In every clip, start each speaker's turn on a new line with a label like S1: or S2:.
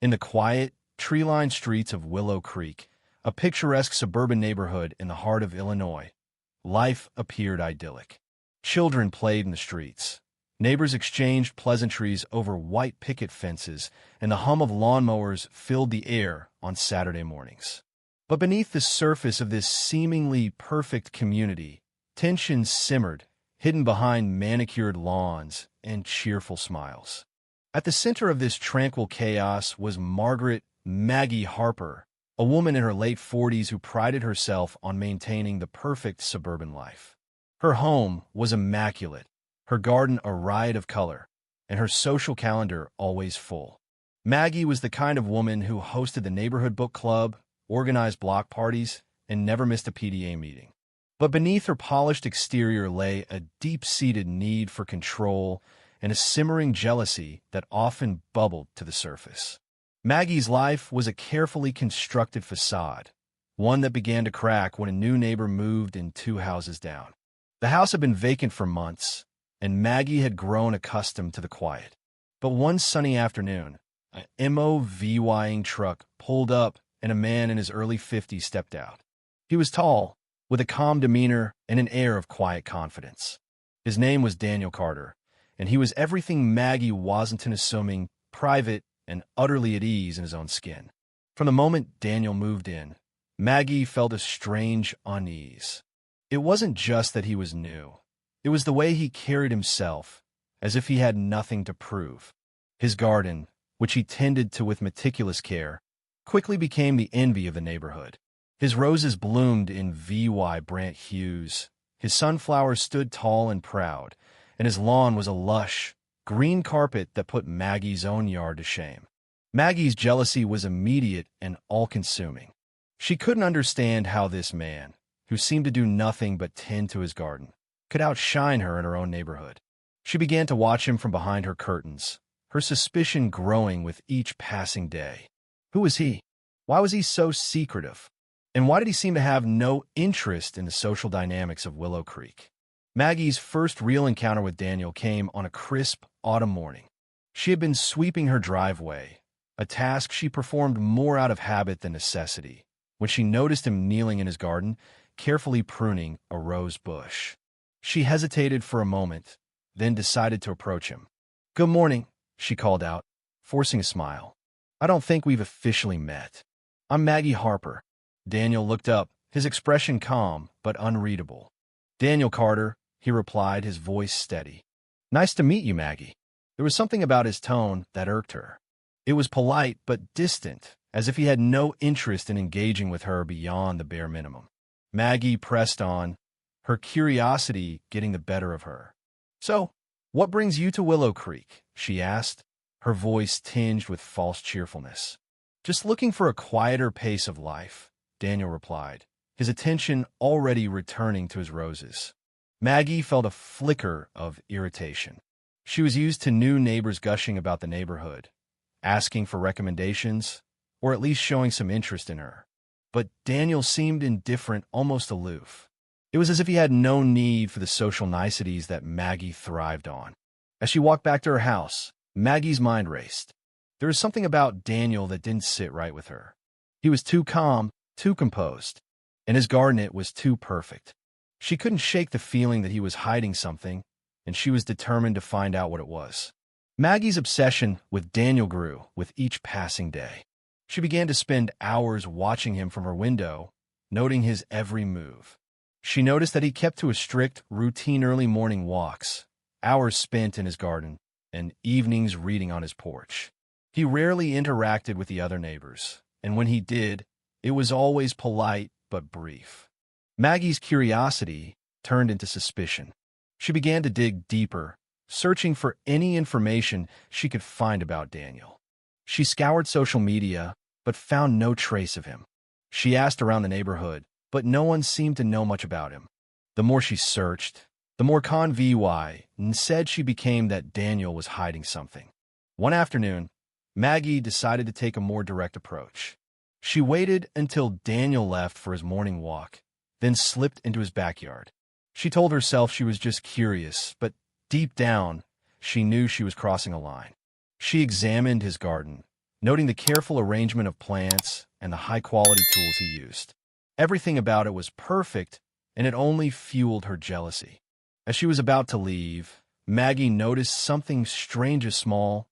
S1: In the quiet, tree-lined streets of Willow Creek, a picturesque suburban neighborhood in the heart of Illinois, life appeared idyllic. Children played in the streets. Neighbors exchanged pleasantries over white picket fences, and the hum of lawnmowers filled the air on Saturday mornings. But beneath the surface of this seemingly perfect community, tension simmered, hidden behind manicured lawns and cheerful smiles. At the center of this tranquil chaos was Maggie Harper, a woman in her late 40s who prided herself on maintaining the perfect suburban life. Her home was immaculate, her garden a riot of color, and her social calendar always full. Maggie was the kind of woman who hosted the neighborhood book club, organized block parties, and never missed a PTA meeting. But beneath her polished exterior lay a deep-seated need for control and a simmering jealousy that often bubbled to the surface. Maggie's life was a carefully constructed facade, one that began to crack when a new neighbor moved in 2 houses down. The house had been vacant for months, and Maggie had grown accustomed to the quiet. But one sunny afternoon, an MOVing truck pulled up and a man in his early 50s stepped out. He was tall, with a calm demeanor and an air of quiet confidence. His name was Daniel Carter, and he was everything Maggie wasn't unassuming, private, and utterly at ease in his own skin. From the moment Daniel moved in, Maggie felt a strange unease. It wasn't just that he was new. It was the way he carried himself, as if he had nothing to prove. His garden, which he tended to with meticulous care, quickly became the envy of the neighborhood. His roses bloomed in vibrant hues, his sunflowers stood tall and proud, and his lawn was a lush, green carpet that put Maggie's own yard to shame. Maggie's jealousy was immediate and all-consuming. She couldn't understand how this man, who seemed to do nothing but tend to his garden, could outshine her in her own neighborhood. She began to watch him from behind her curtains, her suspicion growing with each passing day. Who was he? Why was he so secretive? And why did he seem to have no interest in the social dynamics of Willow Creek? Maggie's first real encounter with Daniel came on a crisp autumn morning. She had been sweeping her driveway, a task she performed more out of habit than necessity, when she noticed him kneeling in his garden, carefully pruning a rose bush. She hesitated for a moment, then decided to approach him. "Good morning," she called out, forcing a smile. "I don't think we've officially met. I'm Maggie Harper." Daniel looked up, his expression calm but unreadable. "Daniel Carter," he replied, his voice steady. "Nice to meet you, Maggie." There was something about his tone that irked her. It was polite but distant, as if he had no interest in engaging with her beyond the bare minimum. Maggie pressed on, her curiosity getting the better of her. "So, what brings you to Willow Creek?" she asked, her voice tinged with false cheerfulness. "Just looking for a quieter pace of life," Daniel replied, his attention already returning to his roses. Maggie felt a flicker of irritation. She was used to new neighbors gushing about the neighborhood, asking for recommendations, or at least showing some interest in her. But Daniel seemed indifferent, almost aloof. It was as if he had no need for the social niceties that Maggie thrived on. As she walked back to her house, Maggie's mind raced. There was something about Daniel that didn't sit right with her. He was too calm, too composed, and his garden was too perfect. She couldn't shake the feeling that he was hiding something, and she was determined to find out what it was. Maggie's obsession with Daniel grew with each passing day. She began to spend hours watching him from her window, noting his every move. She noticed that he kept to a strict, routine early morning walks, hours spent in his garden, and evenings reading on his porch. He rarely interacted with the other neighbors, and when he did, it was always polite but brief. Maggie's curiosity turned into suspicion. She began to dig deeper, searching for any information she could find about Daniel. She scoured social media, but found no trace of him. She asked around the neighborhood, but no one seemed to know much about him. The more she searched, the more convinced she became that Daniel was hiding something. One afternoon, Maggie decided to take a more direct approach. She waited until Daniel left for his morning walk, then slipped into his backyard. She told herself she was just curious, but deep down, she knew she was crossing a line. She examined his garden, noting the careful arrangement of plants and the high-quality tools he used. Everything about it was perfect, and it only fueled her jealousy. As she was about to leave, Maggie noticed something strange, a small,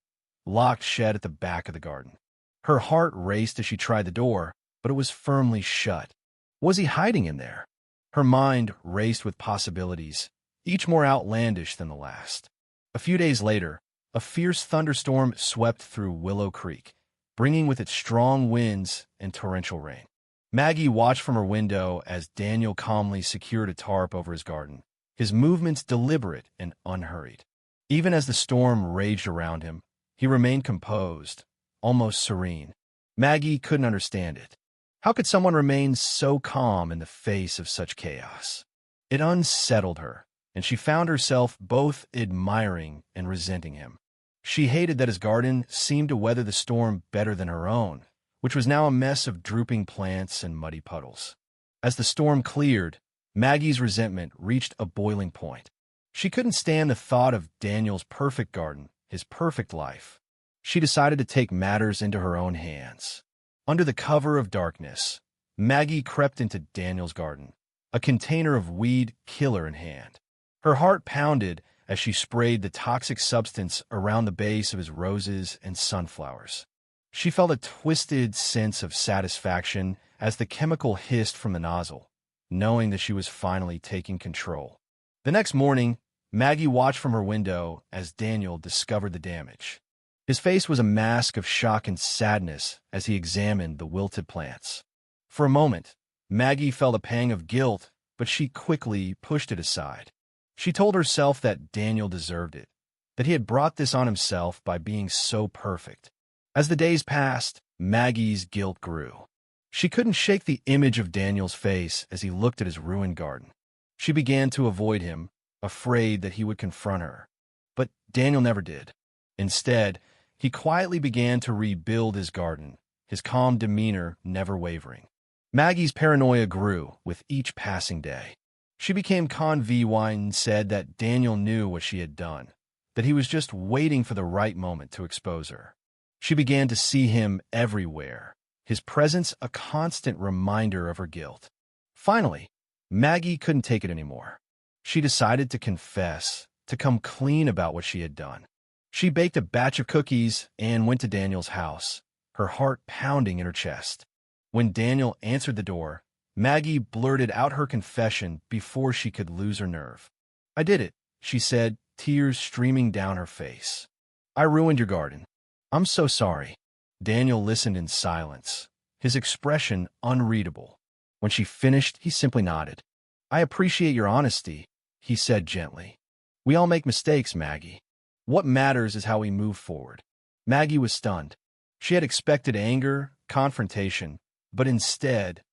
S1: locked shed at the back of the garden. Her heart raced as she tried the door, but it was firmly shut. Was he hiding in there? Her mind raced with possibilities, each more outlandish than the last. A few days later, a fierce thunderstorm swept through Willow Creek, bringing with it strong winds and torrential rain. Maggie watched from her window as Daniel calmly secured a tarp over his garden, his movements deliberate and unhurried. Even as the storm raged around him, he remained composed, almost serene. Maggie couldn't understand it. How could someone remain so calm in the face of such chaos? It unsettled her, and she found herself both admiring and resenting him. She hated that his garden seemed to weather the storm better than her own, which was now a mess of drooping plants and muddy puddles. As the storm cleared, Maggie's resentment reached a boiling point. She couldn't stand the thought of Daniel's perfect garden, his perfect life. She decided to take matters into her own hands. Under the cover of darkness, Maggie crept into Daniel's garden, a container of weed killer in hand. Her heart pounded as she sprayed the toxic substance around the base of his roses and sunflowers. She felt a twisted sense of satisfaction as the chemical hissed from the nozzle, knowing that she was finally taking control. The next morning, Maggie watched from her window as Daniel discovered the damage. His face was a mask of shock and sadness as he examined the wilted plants. For a moment, Maggie felt a pang of guilt, but she quickly pushed it aside. She told herself that Daniel deserved it, that he had brought this on himself by being so perfect. As the days passed, Maggie's guilt grew. She couldn't shake the image of Daniel's face as he looked at his ruined garden. She began to avoid him, afraid that he would confront her. But Daniel never did. Instead, he quietly began to rebuild his garden, his calm demeanor never wavering. Maggie's paranoia grew with each passing day. She became convinced and said that Daniel knew what she had done, that he was just waiting for the right moment to expose her. She began to see him everywhere, his presence a constant reminder of her guilt. Finally, Maggie couldn't take it anymore. She decided to confess, to come clean about what she had done. She baked a batch of cookies and went to Daniel's house, her heart pounding in her chest. When Daniel answered the door, Maggie blurted out her confession before she could lose her nerve. "I did it," she said, tears streaming down her face. "I ruined your garden. I'm so sorry." Daniel listened in silence, his expression unreadable. When she finished, he simply nodded. "I appreciate your honesty," he said gently. "We all make mistakes, Maggie. What matters is how we move forward." Maggie was stunned. She had expected anger, confrontation, but instead,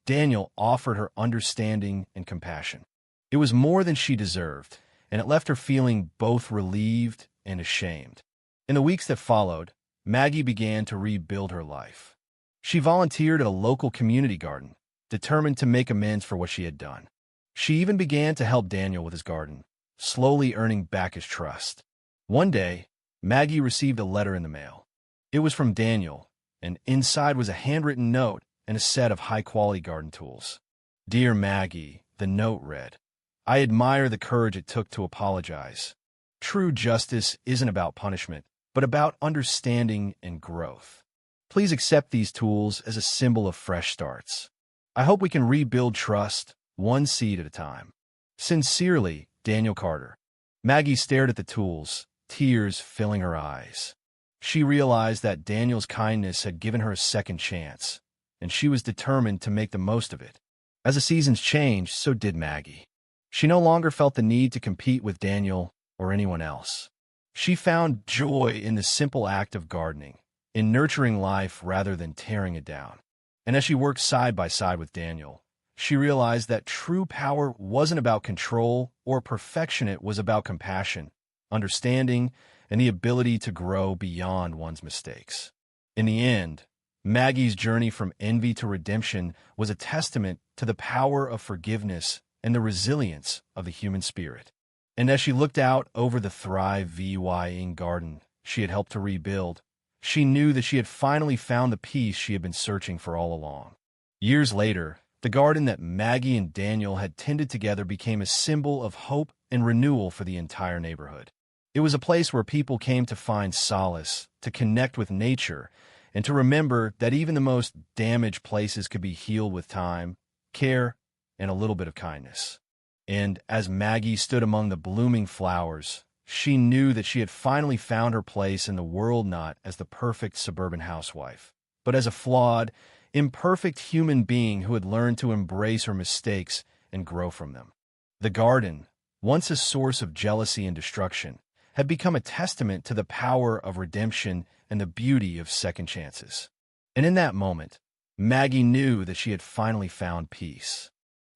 S1: Daniel offered her understanding and compassion. It was more than she deserved, and it left her feeling both relieved and ashamed. In the weeks that followed, Maggie began to rebuild her life. She volunteered at a local community garden, determined to make amends for what she had done. She even began to help Daniel with his garden, slowly earning back his trust. One day, Maggie received a letter in the mail. It was from Daniel, and inside was a handwritten note and a set of high-quality garden tools. "Dear Maggie," the note read, "I admire the courage it took to apologize. True justice isn't about punishment, but about understanding and growth. Please accept these tools as a symbol of fresh starts. I hope we can rebuild trust, one seed at a time. Sincerely, Daniel Carter." Maggie stared at the tools, tears filling her eyes. She realized that Daniel's kindness had given her a second chance, and she was determined to make the most of it. As the seasons changed, so did Maggie. She no longer felt the need to compete with Daniel or anyone else. She found joy in the simple act of gardening, in nurturing life rather than tearing it down. And as she worked side by side with Daniel, she realized that true power wasn't about control or perfection, it was about compassion, understanding, and the ability to grow beyond one's mistakes. In the end, Maggie's journey from envy to redemption was a testament to the power of forgiveness and the resilience of the human spirit. And as she looked out over the thriving garden she had helped to rebuild, She knew that she had finally found the peace she had been searching for all along. Years later, the garden that Maggie and Daniel had tended together became a symbol of hope and renewal for the entire neighborhood. It was a place where people came to find solace, to connect with nature, and to remember that even the most damaged places could be healed with time, care, and a little bit of kindness. And as Maggie stood among the blooming flowers, she knew that she had finally found her place in the world, not as the perfect suburban housewife, but as a flawed, imperfect human being who had learned to embrace her mistakes and grow from them. The garden, once a source of jealousy and destruction, had become a testament to the power of redemption and the beauty of second chances. And in that moment, Maggie knew that she had finally found peace.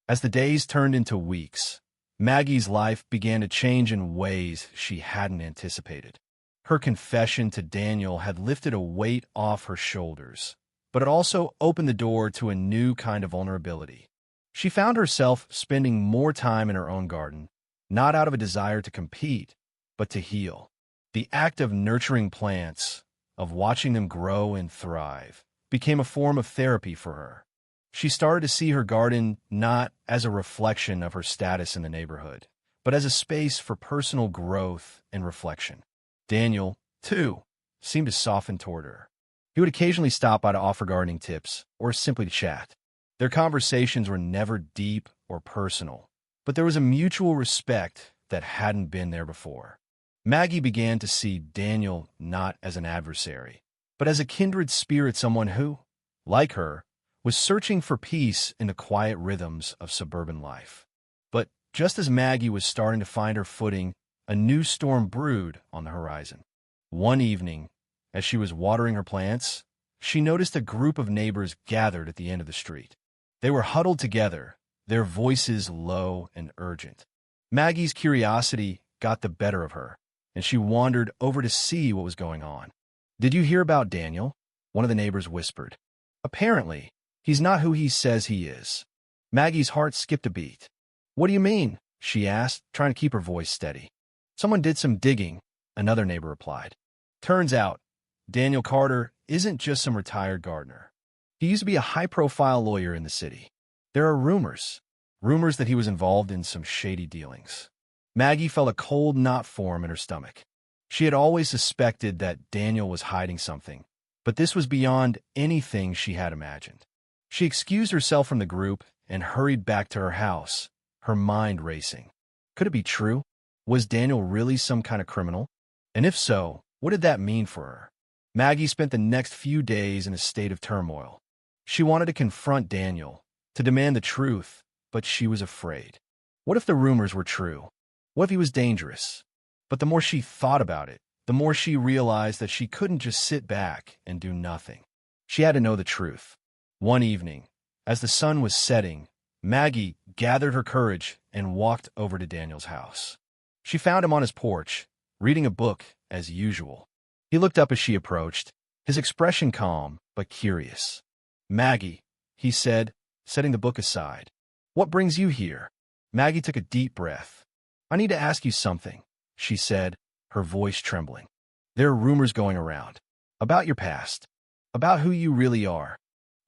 S1: As the days turned into weeks, Maggie's life began to change in ways she hadn't anticipated. Her confession to Daniel had lifted a weight off her shoulders, but it also opened the door to a new kind of vulnerability. She found herself spending more time in her own garden, not out of a desire to compete, but to heal. The act of nurturing plants, of watching them grow and thrive, became a form of therapy for her. She started to see her garden not as a reflection of her status in the neighborhood, but as a space for personal growth and reflection. Daniel, too, seemed to soften toward her. He would occasionally stop by to offer gardening tips or simply to chat. Their conversations were never deep or personal, but there was a mutual respect that hadn't been there before. Maggie began to see Daniel not as an adversary, but as a kindred spirit, someone who, like her, was searching for peace in the quiet rhythms of suburban life. But just as Maggie was starting to find her footing, a new storm brewed on the horizon. One evening, as she was watering her plants, she noticed a group of neighbors gathered at the end of the street. They were huddled together, their voices low and urgent. Maggie's curiosity got the better of her, and she wandered over to see what was going on. "Did you hear about Daniel?" one of the neighbors whispered. "Apparently, he's not who he says he is." Maggie's heart skipped a beat. "What do you mean?" she asked, trying to keep her voice steady. "Someone did some digging," another neighbor replied. "Turns out, Daniel Carter isn't just some retired gardener. He used to be a high-profile lawyer in the city. There are rumors that he was involved in some shady dealings." Maggie felt a cold knot form in her stomach. She had always suspected that Daniel was hiding something, but this was beyond anything she had imagined. She excused herself from the group and hurried back to her house, her mind racing. Could it be true? Was Daniel really some kind of criminal? And if so, what did that mean for her? Maggie spent the next few days in a state of turmoil. She wanted to confront Daniel, to demand the truth, but she was afraid. What if the rumors were true? What if he was dangerous? But the more she thought about it, the more she realized that she couldn't just sit back and do nothing. She had to know the truth. One evening, as the sun was setting, Maggie gathered her courage and walked over to Daniel's house. She found him on his porch, reading a book as usual. He looked up as she approached, his expression calm but curious. "Maggie," he said, setting the book aside. "What brings you here?" Maggie took a deep breath. "I need to ask you something," she said, her voice trembling. "There are rumors going around. About your past. About who you really are."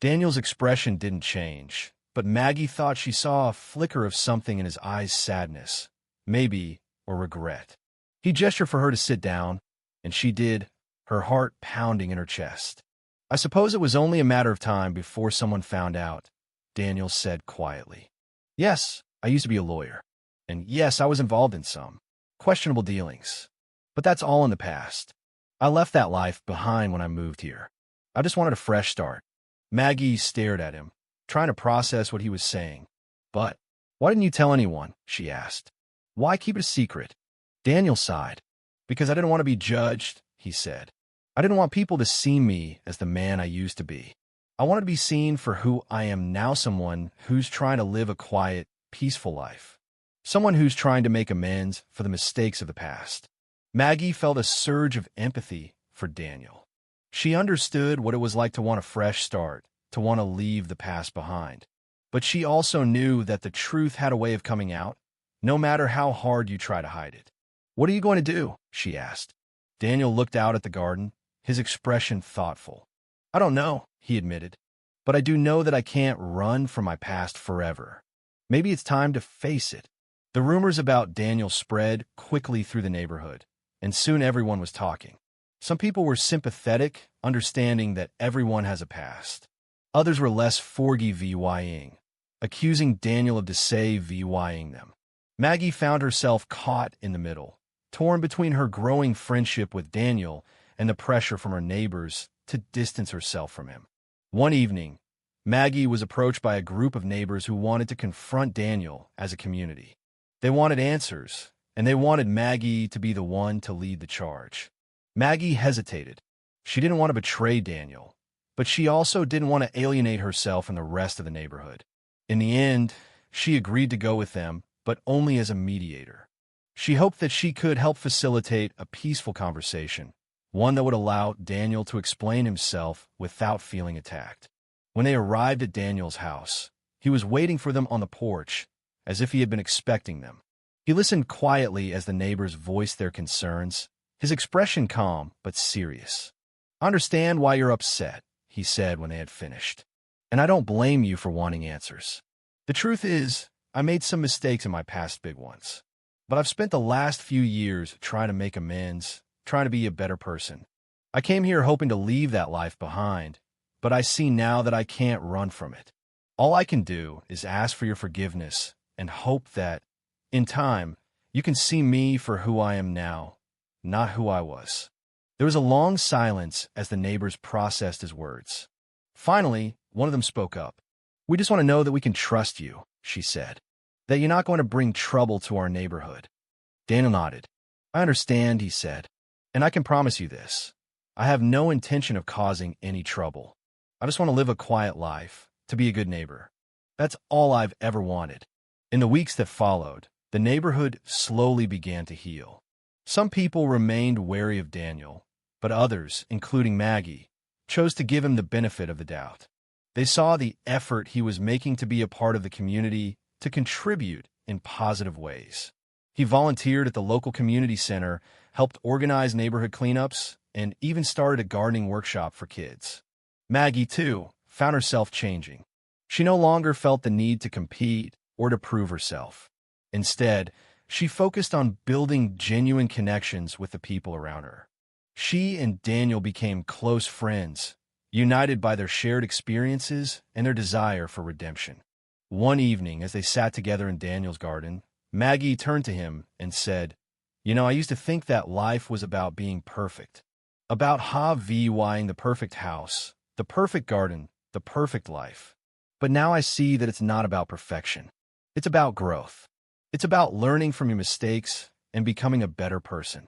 S1: Daniel's expression didn't change, but Maggie thought she saw a flicker of something in his eyes, sadness, maybe, or regret. He gestured for her to sit down, and she did, her heart pounding in her chest. "I suppose it was only a matter of time before someone found out," Daniel said quietly. "Yes, I used to be a lawyer. And yes, I was involved in some questionable dealings. But that's all in the past. I left that life behind when I moved here. I just wanted a fresh start." Maggie stared at him, trying to process what he was saying. "But why didn't you tell anyone?" she asked. "Why keep it a secret?" Daniel sighed. "Because I didn't want to be judged," he said. "I didn't want people to see me as the man I used to be. I wanted to be seen for who I am now, someone who's trying to live a quiet, peaceful life. Someone who's trying to make amends for the mistakes of the past." Maggie felt a surge of empathy for Daniel. She understood what it was like to want a fresh start, to want to leave the past behind. But she also knew that the truth had a way of coming out, no matter how hard you try to hide it. "What are you going to do?" she asked. Daniel looked out at the garden, his expression thoughtful. "I don't know," he admitted, "but I do know that I can't run from my past forever. Maybe it's time to face it." The rumors about Daniel spread quickly through the neighborhood, and soon everyone was talking. Some people were sympathetic, understanding that everyone has a past. Others were less forgiving, accusing Daniel of deceiving them. Maggie found herself caught in the middle, torn between her growing friendship with Daniel and the pressure from her neighbors to distance herself from him. One evening, Maggie was approached by a group of neighbors who wanted to confront Daniel as a community. They wanted answers, and they wanted Maggie to be the one to lead the charge. Maggie hesitated. She didn't want to betray Daniel, but she also didn't want to alienate herself from the rest of the neighborhood. In the end, she agreed to go with them, but only as a mediator. She hoped that she could help facilitate a peaceful conversation, one that would allow Daniel to explain himself without feeling attacked. When they arrived at Daniel's house, he was waiting for them on the porch, as if he had been expecting them. He listened quietly as the neighbors voiced their concerns, his expression calm but serious. "I understand why you're upset," he said when they had finished, "and I don't blame you for wanting answers. The truth is, I made some mistakes in my past big ones, but I've spent the last few years trying to make amends, trying to be a better person. I came here hoping to leave that life behind, but I see now that I can't run from it. All I can do is ask for your forgiveness and hope that, in time, you can see me for who I am now, not who I was." There was a long silence as the neighbors processed his words. Finally, one of them spoke up. "We just want to know that we can trust you," she said, "that you're not going to bring trouble to our neighborhood." Daniel nodded. "I understand," he said, "and I can promise you this. I have no intention of causing any trouble. I just want to live a quiet life, to be a good neighbor. That's all I've ever wanted." In the weeks that followed, the neighborhood slowly began to heal. Some people remained wary of Daniel, but others, including Maggie, chose to give him the benefit of the doubt. They saw the effort he was making to be a part of the community, to contribute in positive ways. He volunteered at the local community center, helped organize neighborhood cleanups, and even started a gardening workshop for kids. Maggie, too, found herself changing. She no longer felt the need to compete or to prove herself. Instead, she focused on building genuine connections with the people around her. She and Daniel became close friends, united by their shared experiences and their desire for redemption. One evening, as they sat together in Daniel's garden, Maggie turned to him and said, "You know, I used to think that life was about being perfect, about having the perfect house, the perfect garden, the perfect life. But now I see that it's not about perfection. It's about growth. It's about learning from your mistakes and becoming a better person."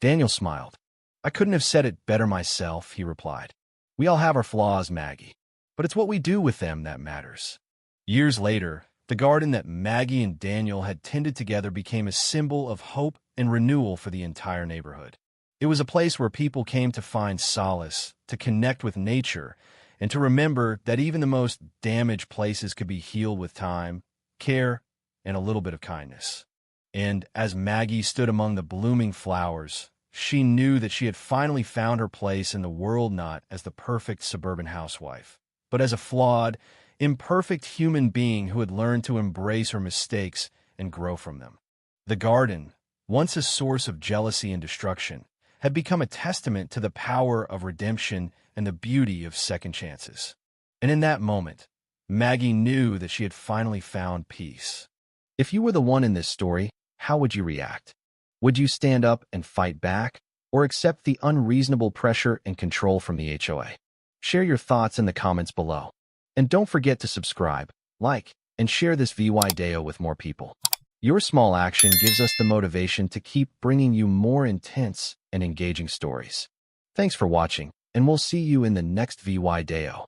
S1: Daniel smiled. "I couldn't have said it better myself," he replied. "We all have our flaws, Maggie, but it's what we do with them that matters." Years later, the garden that Maggie and Daniel had tended together became a symbol of hope and renewal for the entire neighborhood. It was a place where people came to find solace, to connect with nature, and to remember that even the most damaged places could be healed with time, care, and a little bit of kindness. And as Maggie stood among the blooming flowers, she knew that she had finally found her place in the world, not as the perfect suburban housewife, but as a flawed, imperfect human being who had learned to embrace her mistakes and grow from them. The garden, once a source of jealousy and destruction, had become a testament to the power of redemption and the beauty of second chances. And in that moment, Maggie knew that she had finally found peace. If you were the one in this story, how would you react? Would you stand up and fight back, or accept the unreasonable pressure and control from the HOA? Share your thoughts in the comments below. And don't forget to subscribe, like, and share this video with more people. Your small action gives us the motivation to keep bringing you more intense and engaging stories. Thanks for watching, and we'll see you in the next video.